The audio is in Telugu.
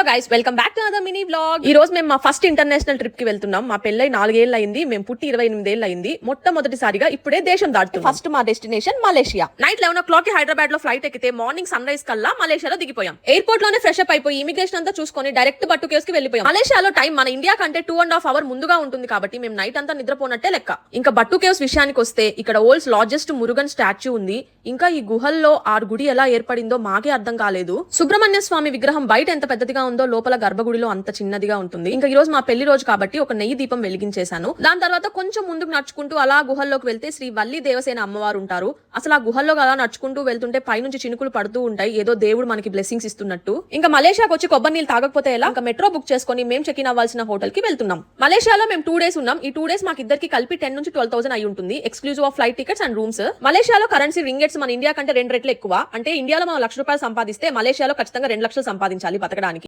Guys, welcome back to another mini vlog. ఈ రోజు మేము మా ఫస్ట్ ఇంటర్నేషనల్ ట్రిప్ కి వెళ్తున్నాం. మా పెళ్ళై 4 ఏళ్ళు అయింది, మేము పుట్టి 28 ఏళ్ళు అయింది. మొట్టమొదటిసారిగా ఇప్పుడే దేశం దాటుతుంది. ఫస్ట్ మా డెస్టినేషన్ మలేషియా. నైట్ 11 o'clock కి హైదరాబాద్ లో ఫ్లైట్ ఎక్కితే మార్నింగ్ సన్ రైజ్ కల్లా మలేషియాలో దిగిపోయాం. ఎయిర్పోర్ట్ లోనే ఫ్రెష్ అప్ అయిపోయి ఇమిగ్రేషన్ అంతా చూసుకొని డైరెక్ట్ బట్టు కేవ్స్ కి వెళ్ళిపోయాం. మలేషియాలో టైం మన ఇండియా కంటే 2.5 hours ముందుగా ఉంటుంది కాబట్టి మేము నైట్ అంతా నిద్రపోనట్టే లెక్క. ఇంకా బట్టు కేవ్స్ విషయానికి వస్తే ఇక్కడ ఓల్డ్స్ లార్జెస్ట్ మురుగన్ స్టాచ్యూ ఉంది. ఇంకా ఈ గుహల్లో ఆ గుడి ఎలా ఏర్పడిందో మాకే అర్థం కాలేదు. సుబ్రహ్మణ్య స్వామి విగ్రహం బయట ఎంత పెద్దదిగా ఉందో లోపల గర్భగుడిలో అంత చిన్నదిగా ఉంటుంది. ఇంకా ఈ రోజు మా పెళ్లి రోజు కాబట్టి ఒక నెయ్యి దీపం వెలిగించేశాను. దాని తర్వాత కొంచెం ముందుకు నడుచుకుంటూ అలా గుహల్లోకి వెళ్తే శ్రీ వల్లి దేవసేన అమ్మవారు ఉంటారు. అసలు ఆ గుహల్లో అలా నడుచుకుంటూ వెళ్తుంటే పైనుంచి చినుకులు పడుతూ ఉంటాయి, ఏదో దేవుడు మనకి బ్లెస్సింగ్స్ ఇస్తున్నట్టు. ఇంకా మలేషియాకి వచ్చి కొబ్బరి నీళ్ళు తాగకపోతే ఎలా? ఇంకా మెట్రో బుక్ చేసుకుని మేము చెక్ ఇన్ అవ్వాల్సిన హోటల్ కి వెళ్తున్నాం. మలేషియాలో మేము 2 days ఉన్నాం. ఈ 2 days మాకు ఇద్దరికి కలిపి 10 నుంచి 12,000 అయి ఉంటుంది, exclusive of flight tickets and rooms. మలేషియాలో కరెన్సీ రింగెట్స్ మన ఇండియా కంటే 2 రెట్లు ఎక్కువ. అంటే ఇండియాలో మనం ₹1,00,000 సంపాదిస్తే మలేషియాలో ఖచ్చితంగా 2 లక్షలు సంపాదించాలి బతకడానికి.